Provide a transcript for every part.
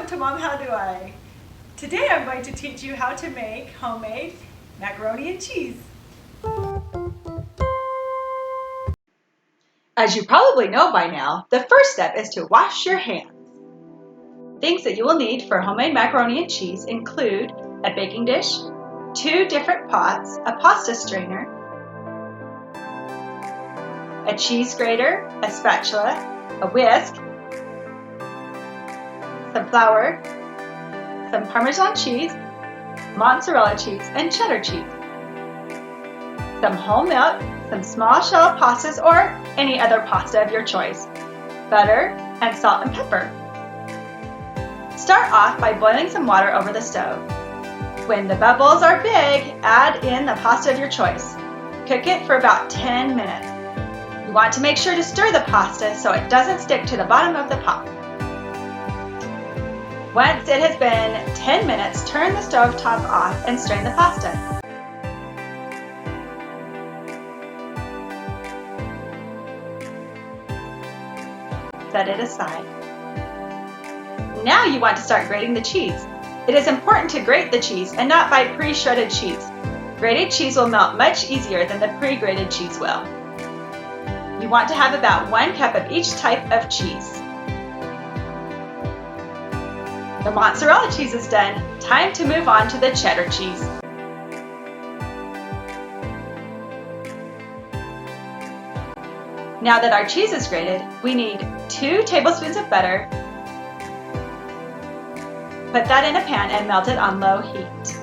Welcome to Mom, How Do I? Today I'm going to teach you how to make homemade macaroni and cheese. As you probably know by now, the first step is to wash your hands. Things that you will need for homemade macaroni and cheese include a baking dish, 2 different pots, a pasta strainer, a cheese grater, a spatula, a whisk, some flour, some Parmesan cheese, mozzarella cheese, and cheddar cheese, some whole milk, some small shell pastas or any other pasta of your choice, butter, and salt and pepper. Start off by boiling some water over the stove. When the bubbles are big, add in the pasta of your choice. Cook it for about 10 minutes. You want to make sure to stir the pasta so it doesn't stick to the bottom of the pot. Once it has been 10 minutes, turn the stove top off and strain the pasta. Set it aside. Now you want to start grating the cheese. It is important to grate the cheese and not buy pre-shredded cheese. Grated cheese will melt much easier than the pre-grated cheese will. You want to have about 1 cup of each type of cheese. The mozzarella cheese is done. Time to move on to the cheddar cheese. Now that our cheese is grated, we need 2 tablespoons of butter. Put that in a pan and melt it on low heat.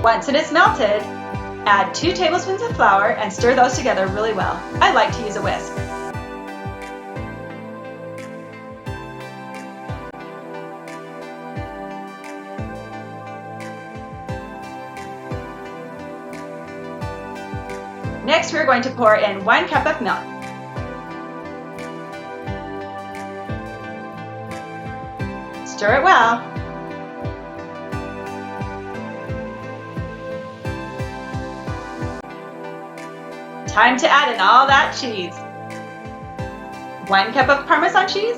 Once it is melted, add 2 tablespoons of flour and stir those together really well. I like to use a whisk. Next, we're going to pour in 1 cup of milk. Stir it well. Time to add in all that cheese. 1 cup of Parmesan cheese.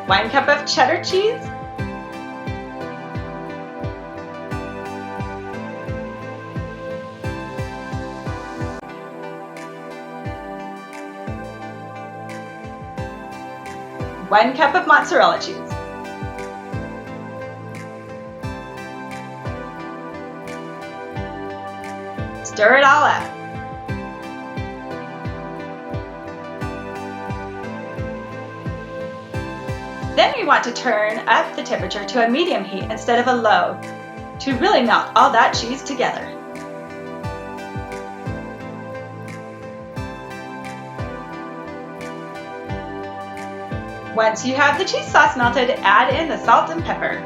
1 cup of cheddar cheese. 1 cup of mozzarella cheese. Stir it all up. Then we want to turn up the temperature to a medium heat instead of a low to really melt all that cheese together. Once you have the cheese sauce melted, add in the salt and pepper.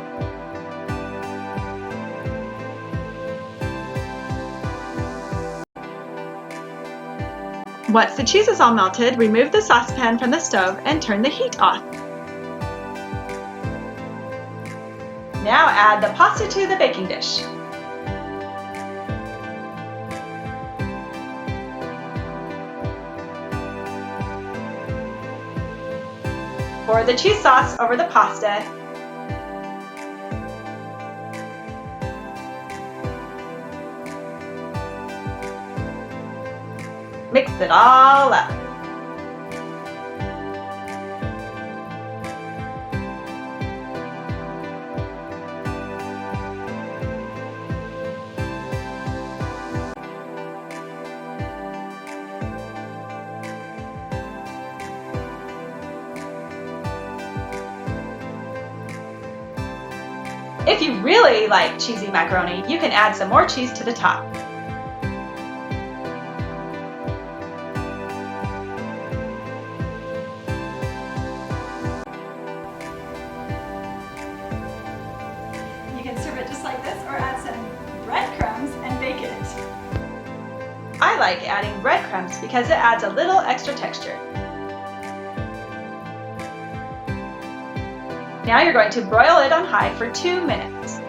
Once the cheese is all melted, remove the saucepan from the stove and turn the heat off. Now add the pasta to the baking dish. Pour the cheese sauce over the pasta. Mix it all up. If you really like cheesy macaroni, you can add some more cheese to the top. You can serve it just like this or add some breadcrumbs and bake it. I like adding breadcrumbs because it adds a little extra texture. Now you're going to broil it on high for 2 minutes.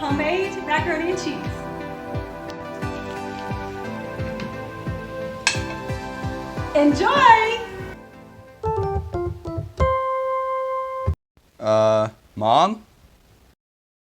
homemade macaroni and cheese. Enjoy! Mom?